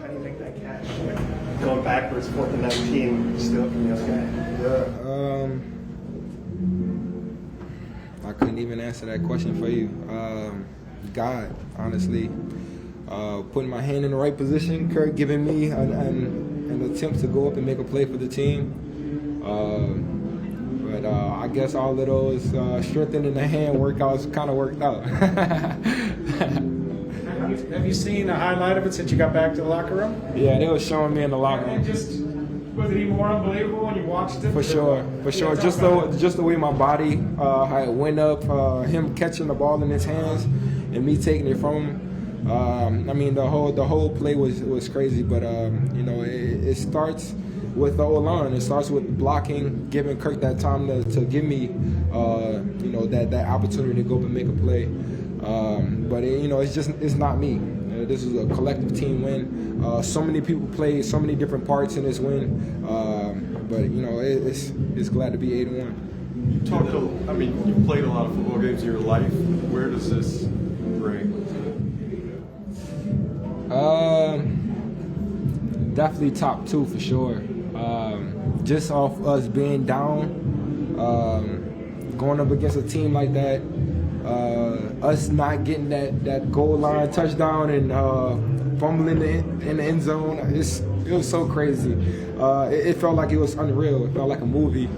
How do you make that catch? Going backwards, 4th and 19, still from the other guy. I couldn't even answer that question for you. God, honestly. Putting my hand in the right position, Kirk giving me an attempt to go up and make a play for the team. But I guess all of those strengthening the hand workouts kind of worked out. Have you seen a highlight of it since you got back to the locker room? Yeah, they were showing me in the locker room. And was it even more unbelievable when you watched it? For sure. Just the way my body how it went up, him catching the ball in his hands, and me taking it from him. I mean, the whole play was crazy, but it starts with the O-line. It starts with blocking, giving Kirk that time to give me that opportunity to go up and make a play. But it's not me. This is a collective team win. So many people played so many different parts in this win. But it's glad to be 8-1. You played a lot of football games in your life. Where does this bring? Definitely top 2 for sure. Just off us being down, going up against a team like that, us not getting that goal line touchdown and fumbling in the end zone, it was so crazy. It felt like it was unreal. It felt like a movie.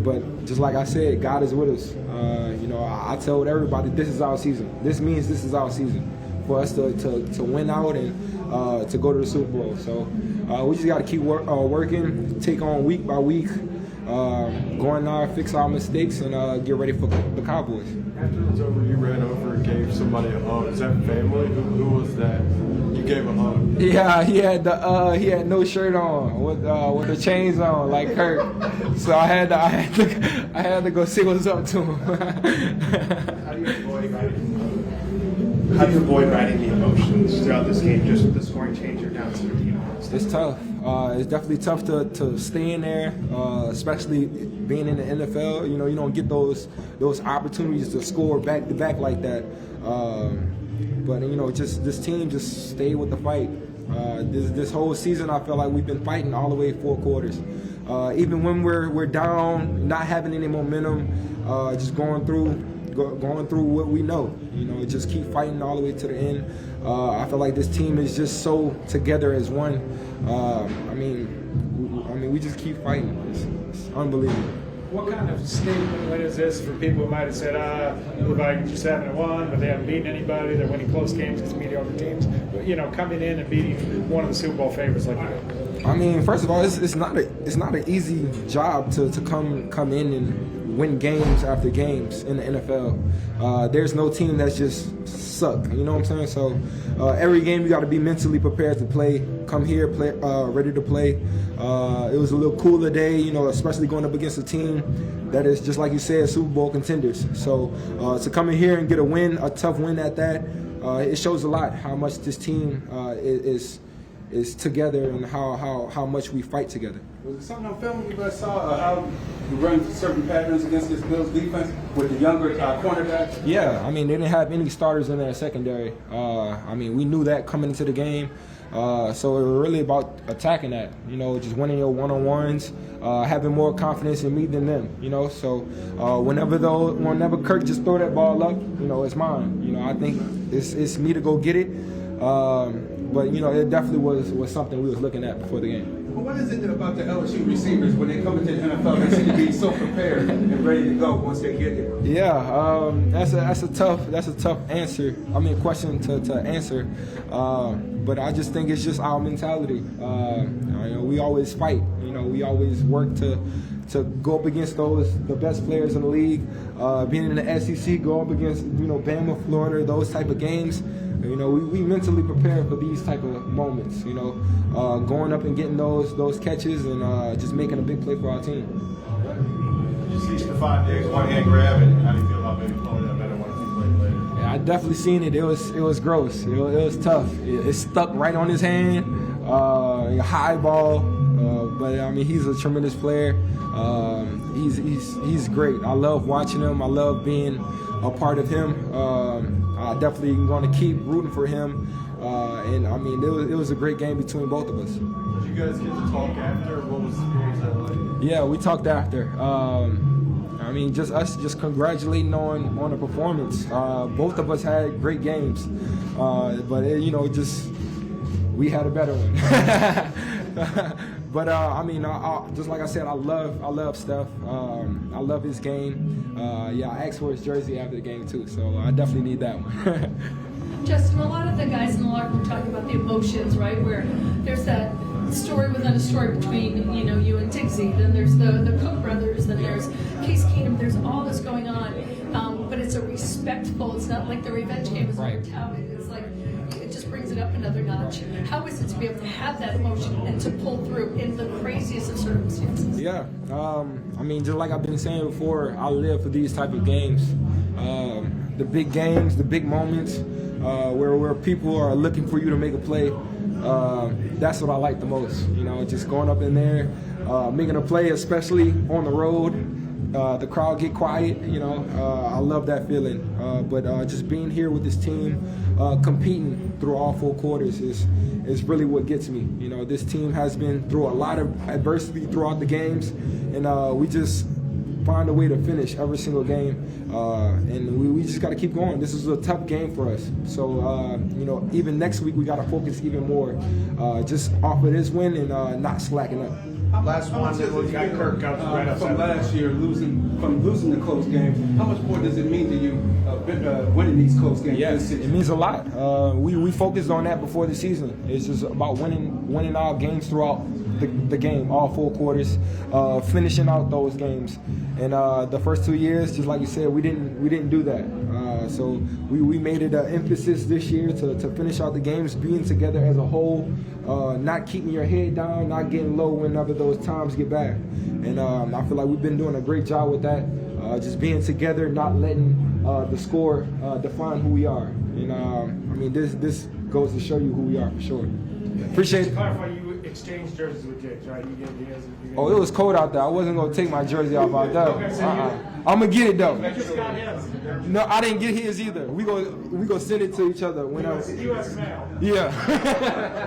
But just like I said, God is with us. I told everybody this is our season. This means this is our season for us to win out and to go to the Super Bowl. So we just got to keep working, take on week by week, go in there, fix our mistakes, and get ready for the Cowboys. After it was over, you ran over and gave somebody a hug. Is that family? Who was that? You gave a hug. Yeah, he had no shirt on with the chains on like Kirk. So I had to go see what's up to him. How do you avoid riding the emotions throughout this game, just with the scoring change or down 17 points? It's tough. It's definitely tough to stay in there, especially being in the NFL. You don't get those opportunities to score back to back like that. But just this team just stayed with the fight. This whole season, I feel like we've been fighting all the way 4 quarters. Even when we're down, not having any momentum, just going through what we know. Just keep fighting all the way to the end. I feel like this team is just so together as one. We just keep fighting. It's unbelievable. What kind of statement win is this for people who might have said, the Vikings are 7-1, but they haven't beaten anybody, they're winning close games against mediocre teams. But, coming in and beating one of the Super Bowl favorites like that. First of all, it's not an easy job to come in and win games after games in the NFL. There's no team that's just suck. You know what I'm saying? So every game you got to be mentally prepared to play. Come here, play, ready to play. It was a little cooler day, especially going up against a team that is, just like you said, Super Bowl contenders. So to come in here and get a tough win at that, it shows a lot how much this team is together and how much we fight together. Was it something on film you guys saw how you run certain patterns against this Bills defense with the younger cornerbacks? Yeah, they didn't have any starters in their secondary. We knew that coming into the game. So it was really about attacking that, just winning your one-on-ones, having more confidence in me than them, So whenever Kirk just throw that ball up, it's mine. I think it's me to go get it. But it definitely was something we was looking at before the game. Well, what is it about the LSU receivers when they come into the NFL? They seem to be so prepared and ready to go once they get here. Yeah, that's a tough answer. Question to answer. But I just think it's just our mentality. We always fight. We always work to go up against the best players in the league. Being in the SEC, go up against Bama, Florida, those type of games. We mentally prepare for these type of moments. Going up and getting those catches and just making a big play for our team. You see Stephon Diggs one-hand grab, and how do you feel about maybe pulling that better once he plays later? Yeah, I definitely seen it. It was gross. It was tough. It stuck right on his hand. High ball. But he's a tremendous player. He's great. I love watching him. I love being a part of him. I definitely going to keep rooting for him. And I mean, it was a great game between both of us. Did you guys get to talk after? What was that like? Yeah, we talked after. I mean, just us congratulating on the performance. Both of us had great games, but just we had a better one. But I mean, just like I said, I love Steph. I love his game. I asked for his jersey after the game too, so I definitely need that one. Justin, a lot of the guys in the locker room talking about the emotions, right? Where there's that story within a story between you and Diggsy. Then there's the Cook brothers. Then there's Case Keenum. There's all this going on, but it's a respectful. It's not like the revenge game is right. touted. It's like it just brings it up another notch. How is it to be able to have that emotion and to pull through in the craziest of circumstances? Yeah, I mean, just like I've been saying before, I live for these type of games, the big games, the big moments. Where people are looking for you to make a play. That's what I like the most. Just going up in there, making a play, especially on the road. The crowd get quiet. I love that feeling. But just being here with this team, competing through all 4 quarters is really what gets me. This team has been through a lot of adversity throughout the games, and we just find a way to finish every single game, and we just got to keep going. This is a tough game for us, so even next week we got to focus even more, just off of this win and not slacking up. Last one that we got Kirk out right outside. From last year, losing the close games, how much more does it mean to you winning these close games? Yes, it means a lot. We focused on that before the season. It's just about winning our games throughout the game, all 4 quarters, finishing out those games. And the first 2 years, just like you said, we didn't do that. So we made it an emphasis this year to finish out the games, being together as a whole, not keeping your head down, not getting low whenever those times get bad. And I feel like we've been doing a great job with that, just being together, not letting the score define who we are. And I mean, this goes to show you who we are for sure. Appreciate it. Clarify, you exchanged jerseys with Jake, right? You gave his. Oh, it was cold out there. I wasn't gonna take my jersey off out there. I'm gonna get it though. I just got his. No, I didn't get his either. We go send it to each other whenever. U.S. mail. Yeah.